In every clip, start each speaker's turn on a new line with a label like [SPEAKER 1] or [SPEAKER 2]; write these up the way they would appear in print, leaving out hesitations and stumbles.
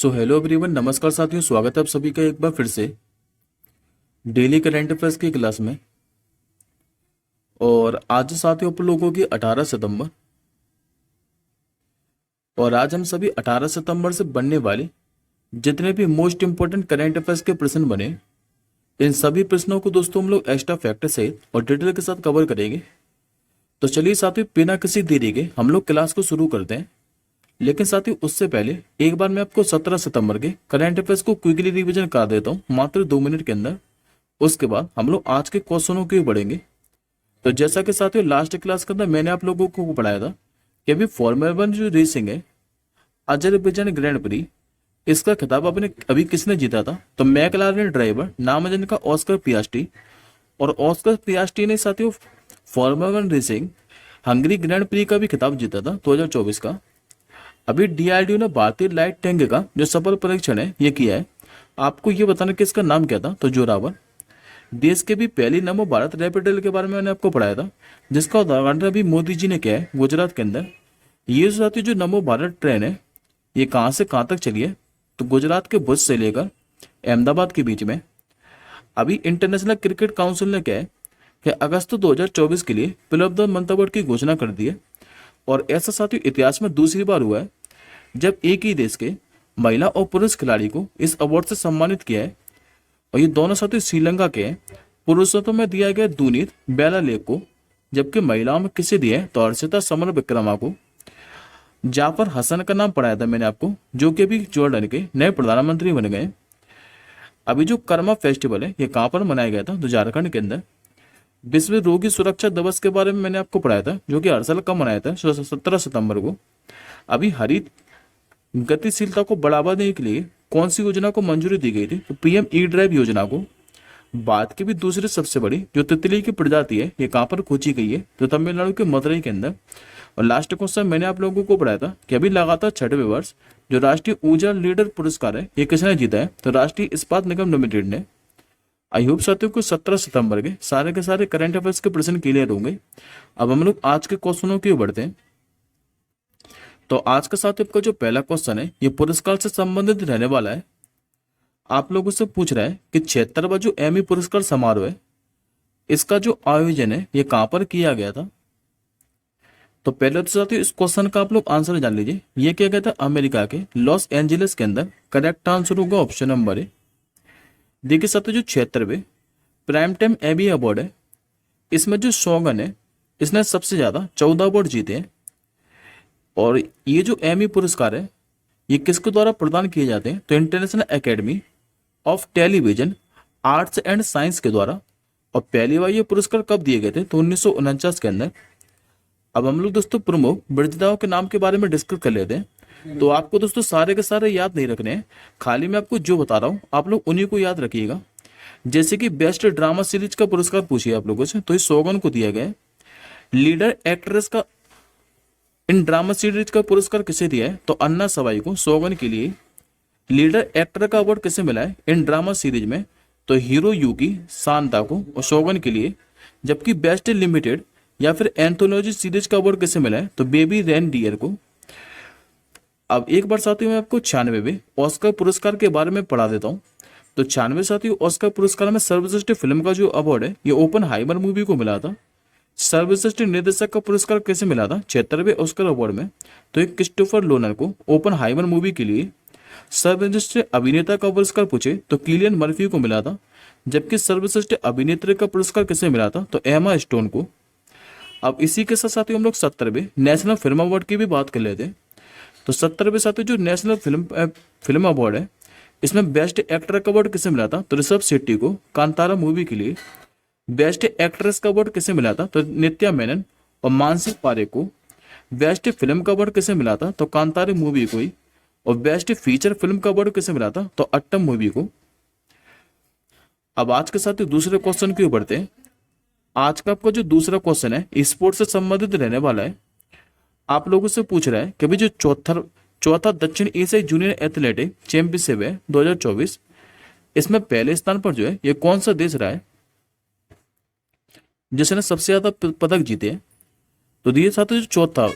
[SPEAKER 1] So hello everyone, नमस्कार साथियों। स्वागत है आप सभी का एक बार फिर से डेली करंट अफेयर्स की क्लास में। और आज साथियों आप लोगों की 18 सितंबर, और आज हम सभी 18 सितंबर से बनने वाले जितने भी मोस्ट इंपोर्टेंट करंट अफेयर्स के प्रश्न बने, इन सभी प्रश्नों को दोस्तों हम लोग एक्स्ट्रा फैक्टर सहित और डिटेल के साथ कवर करेंगे। तो चलिए साथियों, बिना किसी देरी के हम लोग क्लास को शुरू करते हैं। लेकिन साथियों उससे पहले एक बार मैं आपको 17 सितंबर के करंट अफेयर्स को क्विकली रिवीजन करा देता हूँ मात्र 2 मिनट के अंदर। उसके बाद हम लोग आज के क्वेश्चनों की ओर बढ़ेंगे। तो जैसा कि साथियों लास्ट क्लास के अंदर मैंने आप लोगों को पढ़ाया था कि अभी फॉर्मूला 1 जो रेसिंग है, अजरबैजान ग्रैंड प्री, इसका खिताब अपने अभी किसने जीता था? तो मैकलारेन ड्राइवर नाम है जिनका ऑस्कर पियास्ट्री। और ऑस्कर पियास्ट्री ने साथियों formula 1 racing Hungary grand pre का भी खिताब जीता था 2024 का। अभी डीआरडीओ ने भारतीय लाइट टैंक का जो सफल परीक्षण है ये किया है। आपको ये बताना कि इसका नाम क्या था? तो जोरावर। देश के भी पहली नमो भारत रैपिड रेल के बारे में मैंने आपको पढ़ाया था, जिसका उद्घाटन अभी मोदी जी ने किया है गुजरात के अंदर। ये साथी जो नमो भारत ट्रेन है ये कहाँ से कहाँ तक चली है? तो गुजरात के भुज से लेकर अहमदाबाद के बीच में। अभी इंटरनेशनल क्रिकेट काउंसिल ने क्या है कि अगस्त 2024 के लिए player of the month award की घोषणा कर दी है। और ऐसा साथियों इतिहास में दूसरी बार हुआ है जब एक ही देश के महिला और पुरुष खिलाड़ी को इस अवार्ड से सम्मानित किया है। और ये दोनों साथी श्रीलंका के हैं। पुरुषों में दिया गया दुनीत बेला लेक को, जबकि महिलाओं में किसे दिया है? तो हर्षिता समर विक्रमा को। जाफर हसन का नाम पढ़ाया था मैंने आपको, जो कि अभी जॉर्डन के नए प्रधानमंत्री बन गए। अभी जो कर्मा फेस्टिवल है ये कहाँ पर मनाया गया था? तो झारखंड के अंदर। विश्व रोगी सुरक्षा दिवस के बारे में मैंने आपको पढ़ाया था, जो कि हर साल कब मनाया था? 17 सितंबर को। अभी हरित गतिशीलता को बढ़ावा देने के लिए कौन सी योजना को मंजूरी दी गई थी? तो पीएम ई ड्राइव योजना को। भारत की भी दूसरी सबसे बड़ी जो तितली की प्रजाति है ये कहाँ पर खोजी गई है? तो तमिलनाडु के मदुरई के अंदर। और लास्ट क्वेश्चन मैंने आप लोगों को पढ़ाया था कि अभी लगातार 6वें वर्ष जो राष्ट्रीय ऊर्जा लीडर पुरस्कार है ये किसने जीता है? तो राष्ट्रीय इस्पात निगम लिमिटेड ने। आई होप साथियों को 17 सितंबर के सारे करंट अफेयर्स के प्रश्न क्लियर होंगे। अब हम लोग आज के क्वेश्चनों की ओर बढ़ते हैं। तो आज का साथियों का जो पहला क्वेश्चन है ये पुरस्कार से संबंधित रहने वाला है। आप लोगों से पूछ रहा है कि 76वां जो एमी पुरस्कार समारोह है इसका जो आयोजन है ये कहां पर किया गया था? तो पहले तो साथियों इस क्वेश्चन का आप लोग आंसर जान लीजिए। ये किया गया था अमेरिका के लॉस एंजलिस के अंदर। करेक्ट आंसर होगा ऑप्शन नंबर ए। देखिए साथियों जो 76वें प्राइम टाइम एमी अवार्ड है इसमें जो शोगन है इसने सबसे ज्यादा 14 अवार्ड जीते हैं। और ये जो एमी पुरस्कार है ये किसके द्वारा प्रदान किए जाते हैं? तो international academy of television arts and science के द्वारा। और पहली बार ये पुरस्कार कब दिए गए थे? तो 1949 के अंदर। अब हम लोग दोस्तों प्रमुख विजेताओं के नाम के बारे में डिस्कस कर लेते हैं। तो आपको दोस्तों सारे के सारे याद नहीं रखने हैं, खाली मैं आपको जो बता रहा हूँ आप लोग उन्हीं को याद रखिएगा। जैसे कि बेस्ट ड्रामा सीरीज का पुरस्कार पूछिए आप लोगों से, तो इस सोगन को दिया गया है। लीडर एक्ट्रेस का इन ड्रामा सीरीज का पुरस्कार किसे दिया है? तो अन्ना सवाई को सोगन के लिए। लीडर एक्टर का अवार्ड किसे मिला है इन ड्रामा सीरीज में? तो हीरो यूकी सांता को और सोगन के लिए। जबकि बेस्ट लिमिटेड या फिर एंथोलॉजी सीरीज का अवार्ड किसे मिला है? तो बेबी रेन डियर को। अब एक बार साथियों मैं आपको 96वें ऑस्कर पुरस्कार के बारे में पढ़ा देता हूँ। तो 96 साथियों ऑस्कर पुरस्कार में सर्वश्रेष्ठ फिल्म का जो अवार्ड है ये ओपन हाइमर मूवी को मिला था। सर्वश्रेष्ठ निर्देशक का पुरस्कार कैसे मिला था 76वें ऑस्कर अवार्ड में? तो एक क्रिस्टोफर लोनर को ओपन हाइमर मूवी के लिए। सर्वश्रेष्ठ अभिनेता का पुरस्कार पूछे तो किलियन मर्फी को मिला था। जबकि सर्वश्रेष्ठ अभिनेत्री का पुरस्कार किसे मिला था? तो एमा स्टोन को। अब इसी के साथ साथियों हम लोग 70वें नेशनल फिल्म अवार्ड की भी बात कर लेते हैं। तो 70वें साथियों जो नेशनल फिल्म अवार्ड है इसमें बेस्ट एक्टर का अवार्ड किसे मिला था? तो ऋषभ शेट्टी को कांतारा मूवी के लिए। बेस्ट एक्ट्रेस का अवार्ड किसे मिला था? तो नित्या मेनन और मानसी पारे को। बेस्ट फिल्म का अवार्ड किसे मिला था? तो कांतारा मूवी को ही। और बेस्ट फीचर फिल्म का अवार्ड किसे मिला था? तो अट्टम मूवी को। अब आज के साथ ही दूसरे क्वेश्चन की ओर बढ़ते हैं। आज का आपका जो दूसरा क्वेश्चन है स्पोर्ट्स से संबंधित रहने वाला है। आप लोगों से पूछ रहा है कि भाई जो चौथा दक्षिण एशियाई जूनियर एथलेटिक चैंपियनशिप है 2024 इसमें पहले स्थान पर जो है ये कौन सा देश रहा है जिसने सबसे ज्यादा पदक जीते हैं? तो ये साथ जो चौथा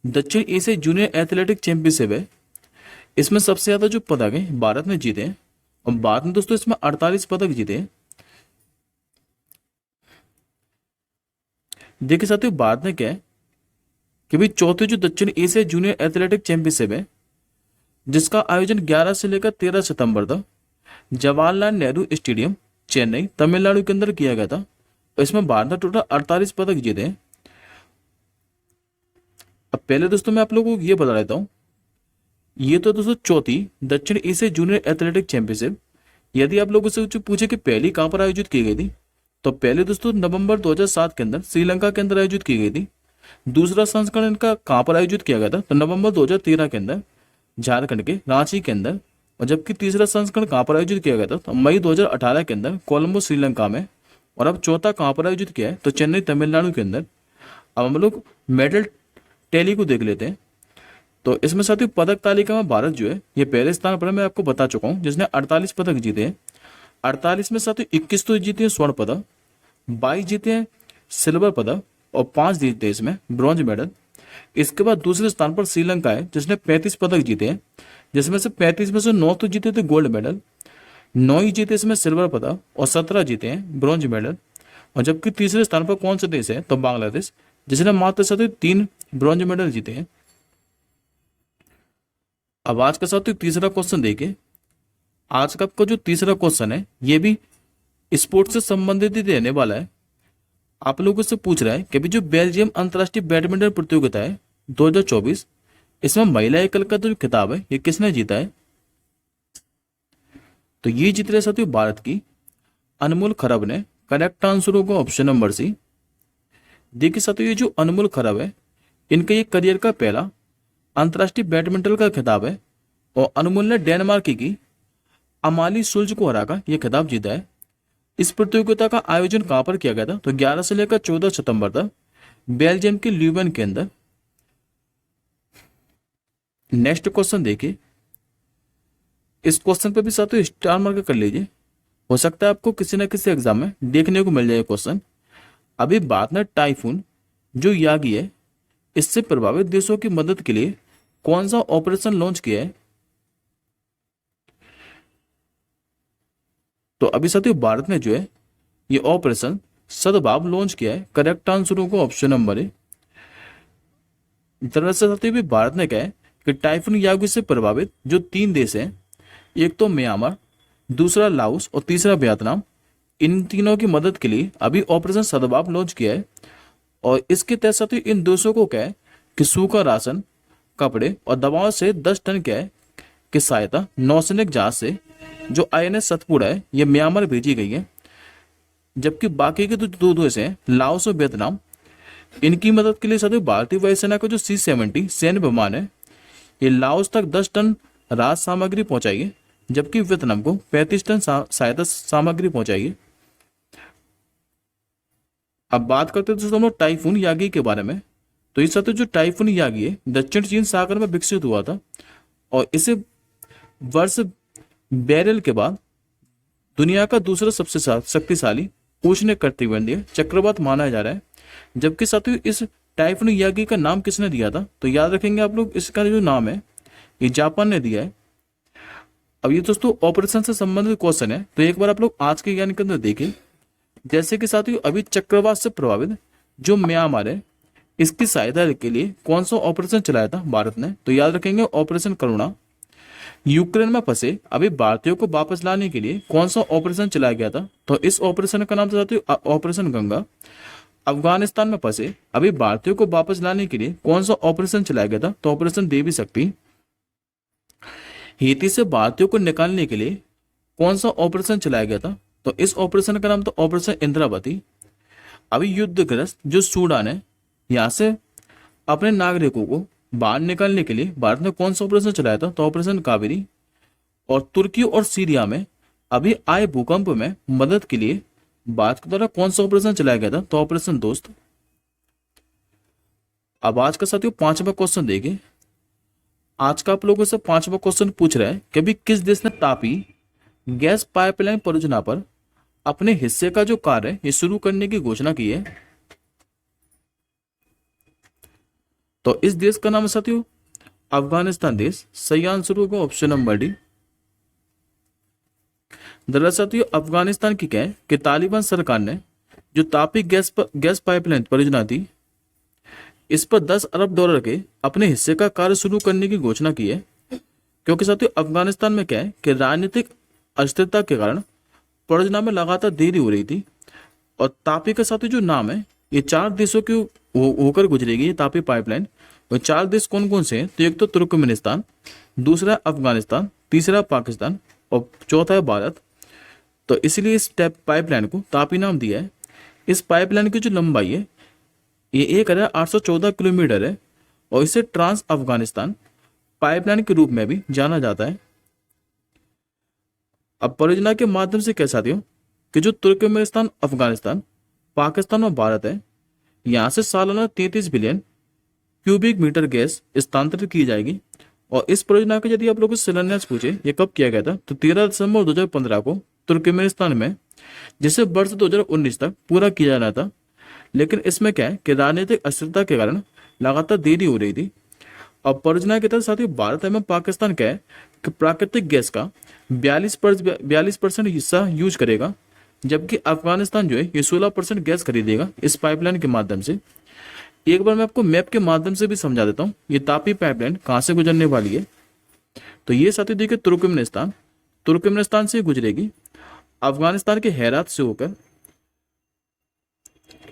[SPEAKER 1] दक्षिण एशियाई जूनियर एथलेटिक चैंपियनशिप है इसमें सबसे ज्यादा जो पदक है भारत ने जीते हैं, और भारत ने दोस्तों इसमें 48 पदक जीते हैं। देखिए साथियों, भारत ने क्या है कि भाई चौथे जो दक्षिण एशिया जूनियर एथलेटिक चैंपियनशिप है, जिसका आयोजन 11 से लेकर 13 सितंबर तक जवाहरलाल नेहरू स्टेडियम चेन्नई तमिलनाडु के अंदर किया गया था। इसमें भारत ने टोटल 48 पदक जीते हैं। अब पहले दोस्तों मैं आप लोगों को ये बता देता हूँ, ये तो दोस्तों चौथी दक्षिण एशिया जूनियर एथलेटिक चैंपियनशिप। यदि आप लोगों से पूछे कि पहली कहाँ पर आयोजित की गई थी, तो पहले दोस्तों नवंबर 2007 के अंदर श्रीलंका के अंदर आयोजित की गई थी। दूसरा संस्करण इनका कहाँ पर आयोजित किया गया था, तो नवंबर 2013 के अंदर झारखंड के रांची के अंदर। और जबकि तीसरा संस्करण कहाँ पर आयोजित किया गया था, तो मई 2018 के अंदर कोलंबो श्रीलंका में। और अब चौथा कहाँ पर आयोजित किया है, तो चेन्नई तमिलनाडु के अंदर। अब हम लोग मेडल टैली को देख लेते हैं। तो इसमें साथियों पदक तालिका में भारत जो है ये पहले स्थान पर है, मैं आपको बता चुका हूँ, जिसने 48 पदक जीते हैं। 48 में साथियों 21 तो जीते हैं स्वर्ण पदक, 22 जीते हैं सिल्वर पदक, और 5 जीते हैं इसमें ब्रॉन्ज मेडल। इसके बाद दूसरे स्थान पर श्रीलंका है, जिसने 35 पदक जीते हैं, जिसमें से 35 में से 9 तो जीते थे गोल्ड मेडल, 9 ही जीते इसमें सिल्वर पदक, और 17 जीते हैं ब्रॉन्ज मेडल। और जबकि तीसरे स्थान पर कौन सा देश है, तो बांग्लादेश, जिसने मात्र साथियों 3 ब्रॉन्ज मेडल जीते हैं। अब आज का साथियों तीसरा क्वेश्चन देखिए। आज का आपका जो तीसरा क्वेश्चन है ये भी स्पोर्ट्स से संबंधित ही रहने वाला है। आप लोगों से पूछ रहा है कि अभी जो बेल्जियम अंतर्राष्ट्रीय बैडमिंटन प्रतियोगिता है 2024, इसमें महिला एकल का जो खिताब है ये किसने जीता है, तो ये जीत रहे साथियों भारत की अनमोल खरब ने। करेक्ट आंसर होगा ऑप्शन नंबर सी। देखिए साथियों, ये जो अनमोल खरब है, इनके ये करियर का पहला अंतर्राष्ट्रीय बैडमिंटन का खिताब है, और अनमोल ने डेनमार्क की अमाली सुल्ज को हराकर यह खिताब जीता है। इस प्रतियोगिता का आयोजन कहां पर किया गया था, तो 11 से लेकर 14 सितंबर तक बेल्जियम के ल्यूवेन के अंदर। नेक्स्ट क्वेश्चन देखिए। इस क्वेश्चन पे भी साथियों स्टार मार्क कर लीजिए, हो सकता है आपको किसी न किसी एग्जाम में देखने को मिल जाए क्वेश्चन। अभी बात ना टाइफून जो यागी है, इससे प्रभावित देशों की मदद के लिए कौन सा ऑपरेशन लॉन्च किया है, तो अभी साथियों भारत ने जो है ये ऑपरेशन सद्भाव लॉन्च किया है। करेक्ट आंसर होगा ऑप्शन नंबर ए। दरअसल साथियों भी भारत ने कहा है कि टाइफून यागी से प्रभावित जो 3 देश हैं, एक तो म्यांमार, दूसरा लाओस और तीसरा वियतनाम, इन तीनों की मदद के लिए अभी ऑपरेशन सद्भाव लॉन्च किया है। और इसके तहत साथियों इन देशों को क्या है कि सूखा राशन, कपड़े और दवाओं से 10 टन क्या है की सहायता नौसैनिक जहाज से जो INS सतपुड़ा है ये म्यांमार भेजी गई है। जबकि बाकी के दो देश हैं लाओस और वियतनाम, इनकी मदद के लिए साथियों भारतीय वायुसेना का जो C-70 सैन्य विमान है ये लाओस तक 10 टन राहत सामग्री पहुंचाएगी, जबकि वियतनाम को 35 टन सहायता सामग्री पहुंचाएगी। अब बात करते हैं दोस्तों हम लोग टाइफून यागी के बारे में। तो इस साथियों जो टाइफून यागी है दक्षिण चीन सागर में विकसित हुआ था, और इसे वर्ष बैरल के बाद दुनिया का दूसरा सबसे शक्तिशाली उष्ण कटिबंधीय चक्रवात माना जा रहा है। जबकि साथियों इस टाइफून यागी का नाम किसने दिया था, तो याद रखेंगे आप लोग, इसका जो नाम है ये जापान ने दिया है। अब ये दोस्तों ऑपरेशन से संबंधित क्वेश्चन है, तो एक बार आप लोग आज के ज्ञान के अंदर देखिए। जैसे कि साथियों अभी चक्रवात से प्रभावित जो म्यांमार है, इसकी सहायता के लिए कौन सा ऑपरेशन चलाया था भारत ने, तो याद रखेंगे ऑपरेशन करुणा। यूक्रेन में फंसे अभी भारतीयों को वापस लाने के लिए कौन सा ऑपरेशन चलाया गया था, तो इस ऑपरेशन का नाम था साथियों ऑपरेशन गंगा। अफगानिस्तान में फंसे अभी भारतीयों को वापस लाने के लिए कौन सा ऑपरेशन चलाया गया था, तो ऑपरेशन देवी शक्ति। हेती से भारतीयों को निकालने के लिए कौन सा ऑपरेशन चलाया गया था, तो इस ऑपरेशन का नाम था ऑपरेशन इंद्रावती। अभी युद्धग्रस्त जो सूडान है यहां से अपने नागरिकों को बाहर निकालने के लिए भारत ने कौन सा ऑपरेशन चलाया था, तो ऑपरेशन कावेरी। और तुर्की और सीरिया में अभी आए भूकंप में मदद के लिए भारत के द्वारा कौन सा ऑपरेशन चलाया गया था, तो ऑपरेशन दोस्त। अब आज का साथियों 5वां क्वेश्चन देखिए। आज का आप लोगों से 5वां क्वेश्चन पूछ रहा है कि अभी किस देश ने तापी गैस पाइपलाइन परियोजना पर अपने हिस्से का जो कार्य है ये शुरू करने की घोषणा की है, तो इस देश का नाम है साथियों अफगानिस्तान देश। सही आंसर होगा ऑप्शन नंबर डी। दरअसल तो ये अफगानिस्तान की क्या है कि तालिबान सरकार ने जो तापी गैस पाइपलाइन परियोजना थी, इस पर 10 अरब डॉलर के अपने हिस्से का कार्य शुरू करने की घोषणा की है। क्योंकि साथियों अफगानिस्तान में क्या है कि राजनीतिक अस्थिरता के कारण परियोजना में लगातार देरी हो रही थी। और तापी का साथियों जो नाम है, ये 4 देशों की होकर गुजरेगी ये तापी पाइपलाइन। और 4 देश कौन कौन से हैं? तो एक तो तुर्कमेनिस्तान, दूसरा अफगानिस्तान, तीसरा पाकिस्तान और चौथा है भारत। तो इसलिए इस पाइपलाइन को तापी नाम दिया है। इस पाइपलाइन की जो लंबाई है ये 1814 किलोमीटर है और इसे ट्रांस अफगानिस्तान पाइपलाइन के रूप में भी जाना जाता है। अब परियोजना के माध्यम से कह सकते हो कि जो तुर्कमेनिस्तान, अफगानिस्तान, पाकिस्तान और भारत है, यहां से सालाना 33 बिलियन क्यूबिक मीटर गैस स्थानांतरित की जाएगी। और इस परियोजना का यदि आप लोगों से शिलान्यास पूछे ये कब किया गया था, तो 13 दिसंबर 2015 को तुर्कमेनिस्तान में, जिसे वर्ष 2019 तक पूरा किया जाना था। लेकिन इसमें क्या है कि राजनीतिक अस्थिरता के कारण लगातार देरी हो रही थी। अब परियोजना के तहत साथियों भारत एवं पाकिस्तान क्या है कि प्राकृतिक गैस का 42% हिस्सा यूज करेगा, जबकि अफगानिस्तान जो है ये 16% गैस खरीदेगा इस पाइपलाइन के माध्यम से। एक बार मैं आपको मैप के माध्यम से भी समझा देता हूँ ये तापी पाइपलाइन कहाँ से गुजरने वाली है। तो ये साथियों देखिए तुर्कमेनिस्तान से गुजरेगी, अफगानिस्तान के हेरात से होकर,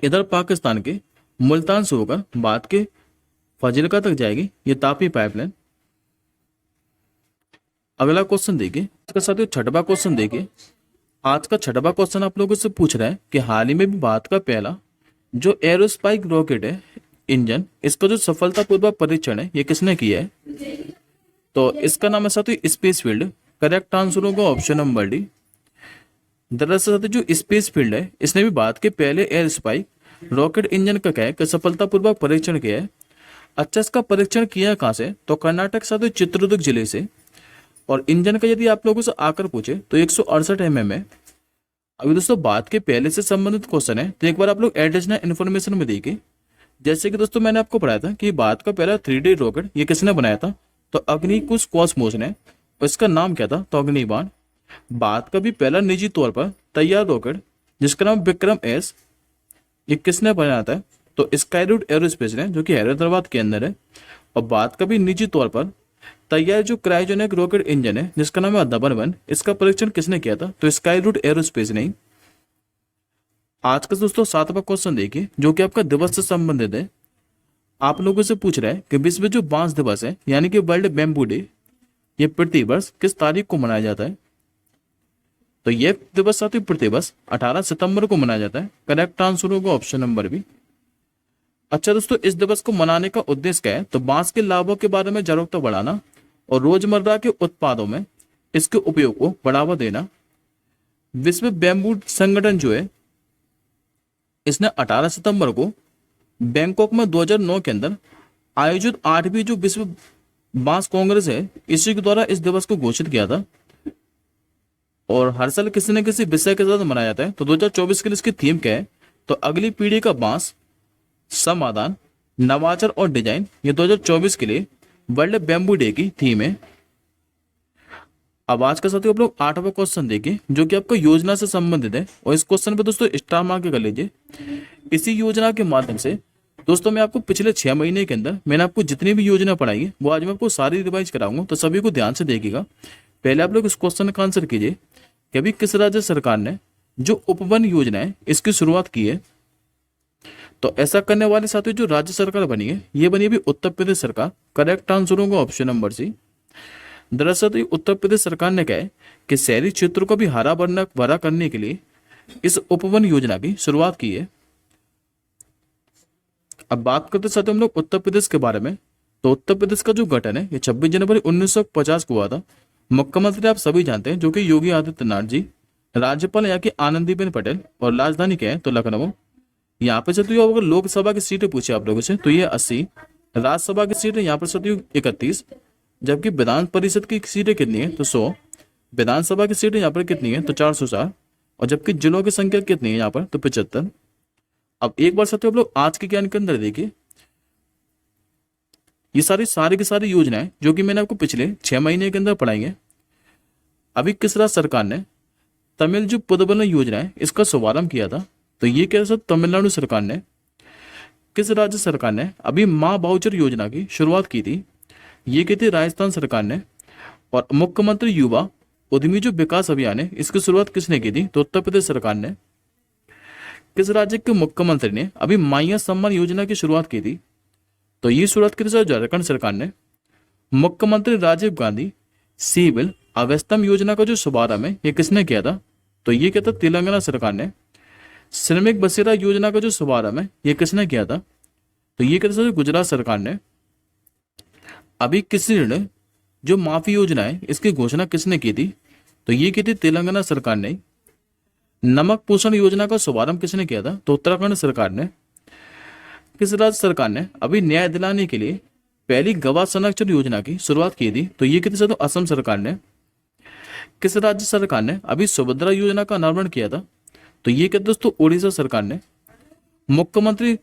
[SPEAKER 1] इधर पाकिस्तान के मुल्तान से होकर बाद के फाजिल्का तक जाएगी ये तापी पाइपलाइन। अगला क्वेश्चन देखिए, इसके साथ छठवां क्वेश्चन देखिए। आज का छठवां क्वेश्चन आप लोगों से पूछ रहा है कि हाल ही में भी भारत का पहला जो एरोस्पाइक रॉकेट है इंजन, इसका जो सफलतापूर्वक परीक्षण है ये किसने किया है? तो इसका नाम है साथियों स्पेसफील्ड। करेक्ट आंसर होगा ऑप्शन नंबर डी। दरअसल साथियों जो स्पेसफील्ड है इसने भी भारत के पहले एरोस्पाइक रॉकेट इंजन का क्या है सफलतापूर्वक परीक्षण किया है। अच्छा, इसका परीक्षण किया कहाँ से? तो कर्नाटक साथियों चित्रदुर्ग जिले से। और इंजन का यदि आप लोगों से आकर पूछे तो 168 mm है। अभी दोस्तों बात के पहले से संबंधित क्वेश्चन है, तो एक बार आप लोग एडिशनल इन्फॉर्मेशन में देखिए। जैसे कि दोस्तों मैंने आपको पढ़ाया था कि भारत का पहला 3D रॉकेट ये किसने बनाया था? तो अग्निकुश कॉस्मोस ने। और इसका नाम क्या था? तो अग्निबाण। भारत का भी पहला निजी तौर पर तैयार रॉकेट जिसका नाम विक्रम एस, ये किसने बनाया था? तो स्काईरूट एरोस्पेस ने, जो कि हैदराबाद के अंदर है। और भारत का भी निजी तौर पर तैयार जो क्रायोजेनिक रॉकेट इंजन है जिसका नाम है दबन-1, इसका परीक्षण किसने किया था? तो स्काईरूट एरोस्पेस ने। आज का दोस्तों 7वां क्वेश्चन देखिए जो कि आपका दिवस से संबंधित है। आप लोगों से पूछ रहा है कि विश्व जो बांस दिवस है यानी कि वर्ल्ड बैम्बू डे, ये प्रतिवर्ष किस तारीख को मनाया जाता है? तो ये दिवस साथियों प्रतिवर्ष 18 सितंबर को मनाया जाता है। करेक्ट आंसर होगा ऑप्शन नंबर बी। अच्छा दोस्तों, इस दिवस को मनाने का उद्देश्य क्या है? तो बांस के लाभों के बारे में जागरूकता बढ़ाना और रोजमर्रा के उत्पादों में इसके उपयोग को बढ़ावा देना। विश्व बैम्बू संगठन जो है इसने 18 सितंबर को बैंकॉक में 2009 के अंदर आयोजित 8वीं जो विश्व बांस कांग्रेस है इसी के द्वारा इस दिवस को घोषित किया था। और हर साल किसी न किसी विषय के साथ मनाया जाता है। तो 2024 के लिए इसकी थीम क्या है? तो अगली पीढ़ी का बांस, समाधान, नवाचार और डिजाइन, ये 2024 के लिए वर्ल्ड बैम्बू डे की थीम है। अब आज का साथियों आप लोग 8वां क्वेश्चन देखिए जो कि आपका योजना से संबंधित है। और इस क्वेश्चन पे दोस्तों स्टार मार्क कर लीजिए। इसी योजना के माध्यम से दोस्तों मैं आपको पिछले 6 महीने के अंदर मैंने आपको जितनी भी योजना पढ़ाई है वो आज मैं आपको सारी रिवाइज कराऊंगा, तो सभी को ध्यान से देखिएगा। पहले आप लोग इस क्वेश्चन का आंसर कीजिए कि अभी किस राज्य सरकार ने जो उपवन योजना है इसकी शुरुआत की है? तो ऐसा करने वाले साथियों जो राज्य सरकार बनी है ये बनी अभी उत्तर प्रदेश सरकार। करेक्ट आंसर होगा ऑप्शन नंबर सी। दरअसल उत्तर प्रदेश सरकार ने कहा है कि शहरी क्षेत्रों को भी हरा भरा करने के लिए इस उपवन योजना की शुरुआत की है। अब बात करते साथियों हम लोग उत्तर प्रदेश के बारे में। तो उत्तर प्रदेश का जो गठन है ये 26 जनवरी 1950 को हुआ था। मुख्यमंत्री आप सभी जानते हैं जो कि योगी आदित्यनाथ जी, राज्यपाल यहाँ की आनंदीबेन पटेल और राजधानी क्या है? तो लखनऊ। यहाँ पे साथियों अगर लोकसभा की सीटें पूछे आप लोगों से तो ये 80, राज्यसभा की सीटें यहाँ पर साथियों 31, जबकि विधान परिषद की सीटें कितनी है? तो 100, विधानसभा की सीटें यहाँ पर कितनी है? तो 404, और जबकि जिलों की संख्या कितनी है यहाँ पर? तो 75। अब एक बार साथियों आप लोग आज के ज्ञान के अंदर देखिए ये सारी की सारी योजनाएं जो कि मैंने आपको पिछले 6 महीने के अंदर पढ़ाई है। अभी किस राज्य सरकार ने तमिल जो पुदबल योजना है इसका शुभारंभ किया था, तो ये क्या सर तमिलनाडु सरकार ने। किस राज्य सरकार ने अभी माँ बाउचर योजना की शुरुआत की थी, ये की थी राजस्थान सरकार ने। और मुख्यमंत्री युवा उद्यमी जो विकास अभियान है इसकी शुरुआत किसने की थी, तो उत्तर प्रदेश सरकार ने। किस राज्य के मुख्यमंत्री ने अभी माइया सम्मान योजना की शुरुआत की थी, तो ये शुरुआत की थी सर झारखंड सरकार ने। मुख्यमंत्री राजीव गांधी सिविल अवस्थम योजना का जो शुभारंभ है ये किसने किया था, तो ये क्या था तेलंगाना सरकार ने। श्रमिक बसेरा योजना का जो शुभारंभ है ये किसने किया था, तो ये क्या था गुजरात सरकार ने। अभी कृषि ऋण जो माफी योजना है इसकी घोषणा किसने की थी, तो ये की थी तेलंगाना सरकार ने। नमक पोषण योजना का शुभारंभ किसने किया था, तो उत्तराखंड सरकार ने। किस राज्य सरकार ने अभी न्याय दिलाने के लिए पहली गवाह संरक्षण योजना की शुरुआत की थी, तो ये कितने तो असम सरकार ने। किस राज्य सरकार ने अभी सुभद्रा योजना का अनावरण किया था, तो ये क्या दोस्तों ओडिशा सरकार ने। मुख्यमंत्री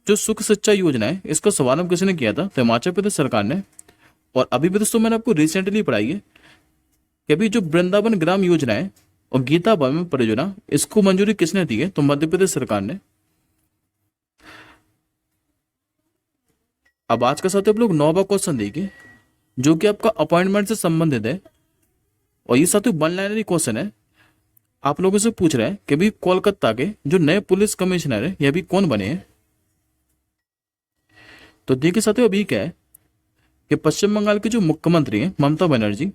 [SPEAKER 1] जो सुख शिक्षा योजना है इसका शुभारंभ किसने किया था, तो हिमाचल प्रदेश सरकार ने। और अभी भी दोस्तों मैंने आपको रिसेंटली पढ़ाई है कि अभी जो वृंदावन ग्राम योजना है और गीता भवन परियोजना इसको मंजूरी किसने दी है, तो मध्य प्रदेश सरकार ने। अब आज का साथ आप लोग 9वां क्वेश्चन देखिए जो कि आपका अपॉइंटमेंट से संबंधित है। और ये साथ ही वन लाइनरी क्वेश्चन है। आप लोगों से पूछ रहे हैं कि भी कोलकाता के जो नए पुलिस कमिश्नर है ये अभी कौन बने हैं। तो देखिए साथियों अभी क्या है कि पश्चिम बंगाल के जो मुख्यमंत्री हैं ममता बनर्जी,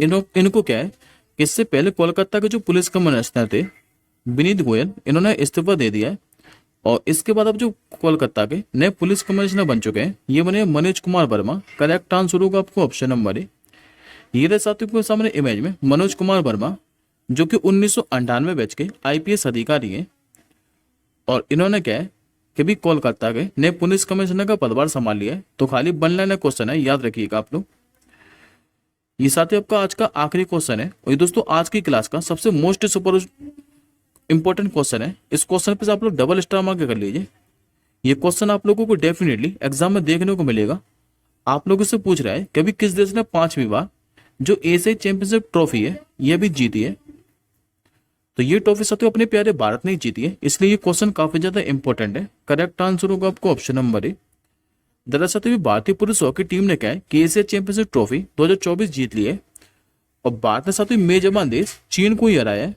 [SPEAKER 1] इनको क्या है कि इससे पहले कोलकाता के जो पुलिस कमिश्नर थे विनीत गोयल इन्होंने इस्तीफा दे दिया है। और इसके बाद अब जो कोलकाता के नए पुलिस कमिश्नर बन चुके हैं ये बने मनोज कुमार वर्मा। करेक्ट आंसर होगा आपको ऑप्शन नंबर ए। ये रहे साथियों के सामने इमेज में मनोज कुमार वर्मा जो कि 1998 बैच के आईपीएस अधिकारी हैं। और इन्होंने क्या है कि भी कोलकाता के नए पुलिस कमिश्नर का पदभार संभाल लिया है। तो खाली वन लाइनर क्वेश्चन है, याद रखिएगा आप लोग। ये साथी आपका आज का आखिरी क्वेश्चन है और ये दोस्तों आज की क्लास का सबसे मोस्ट सुपर इंपॉर्टेंट क्वेश्चन है। इस क्वेश्चन पे आप लोग डबल स्टार मार्क कर लीजिए। ये क्वेश्चन आप लोगों को डेफिनेटली एग्जाम में देखने को मिलेगा। आप लोगों से पूछ रहा है कि अभी किस देश ने 5वीं बार जो एशियाई चैंपियनशिप ट्रॉफी है ये भी जीती है। तो ये ट्रॉफी साथियों अपने प्यारे भारत ने जीती है, इसलिए ये क्वेश्चन काफी ज्यादा इंपॉर्टेंट है। करेक्ट आंसर होगा आपको ऑप्शन नंबर ए। दरअसल भारतीय पुरुष हॉकी टीम ने क्या है कि एशिया चैंपियनशिप ट्रॉफी 2024 जीत ली है। और भारत ने साथियों मेजबान देश चीन को ही हराया है।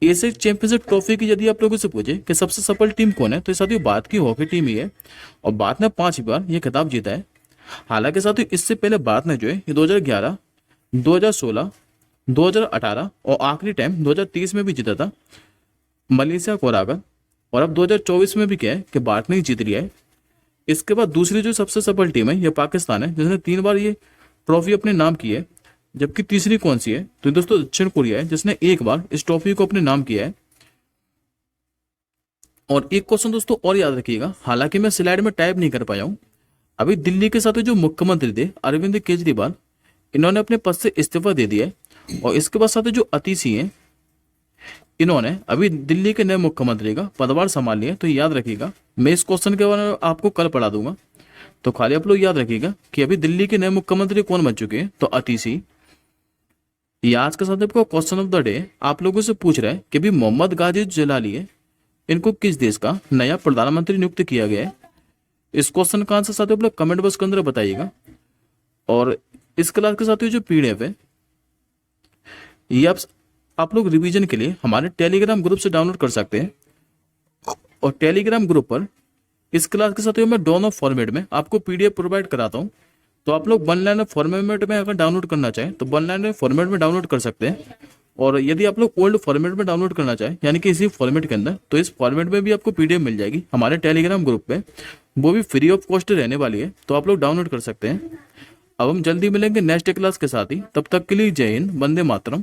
[SPEAKER 1] एशिया चैंपियनशिप ट्रॉफी की यदि आप लोगों से पूछे कि सबसे सफल टीम कौन है, तो साथियों भारत की हॉकी टीम ही है। और भारत ने 5 बार ये खिताब जीता है। हालांकि साथियों इससे पहले भारत ने जो है ये 2011, 2016, 2018 और आखिरी टाइम 2023 में भी जीता था मलेशिया को हराकर। और अब 2024 में भी क्या है कि भारत ने ही जीत लिया है। इसके बाद दूसरी जो सबसे सफल टीम है ये पाकिस्तान है जिसने 3 बार ये ट्रॉफी अपने नाम की है। जबकि तीसरी कौन सी है, तो दोस्तों दक्षिण कोरिया है जिसने 1 बार इस ट्रॉफी को अपने नाम किया है। और एक क्वेश्चन दोस्तों और याद रखिएगा, हालांकि मैं स्लाइड में टाइप नहीं कर पाया हूं। अभी दिल्ली के साथ जो मुख्यमंत्री थे अरविंद केजरीवाल इन्होंने अपने पद से इस्तीफा दे दिया है। और इसके बाद साथ जो अतिशी हैं इन्होंने अभी दिल्ली के नए मुख्यमंत्री का पदभार संभाल लिया। तो याद रखिएगा मैं इस क्वेश्चन के बारे में आपको कल पढ़ा दूंगा। तो खाली आप लोग याद रखिएगा कि अभी दिल्ली के नए मुख्यमंत्री कौन बन चुके हैं, तो अतिशी। ये आज का साथ आपका क्वेश्चन ऑफ द डे आप लोगों से पूछ रहा है कि भी मोहम्मद गाजी जिलानी है इनको किस देश का नया प्रधानमंत्री नियुक्त किया गया है। इस क्वेश्चन का आंसर साथ आप लोग कमेंट बॉक्स के अंदर बताइएगा। और इस क्लास के साथ जो पीडीएफ है ये आप लोग रिवीजन के लिए हमारे टेलीग्राम ग्रुप से डाउनलोड कर सकते हैं। और टेलीग्राम ग्रुप पर इस क्लास के साथ मैं दोनों फॉर्मेट में आपको पीडीएफ प्रोवाइड कराता हूँ। तो आप लोग वन लाइनर फॉर्मेट में अगर डाउनलोड करना चाहें तो वन लाइनर फॉर्मेट में डाउनलोड कर सकते हैं। और यदि आप लोग ओल्ड फॉर्मेट में डाउनलोड करना चाहें यानी कि इसी फॉर्मेट के अंदर, तो इस फॉर्मेट में भी आपको पीडीएफ मिल जाएगी हमारे टेलीग्राम ग्रुप पे। वो भी फ्री ऑफ कॉस्ट रहने वाली है, तो आप लोग डाउनलोड कर सकते हैं। अब हम जल्दी मिलेंगे नेक्स्ट क्लास के साथ ही, तब तक के लिए जय हिंद, वंदे मातरम।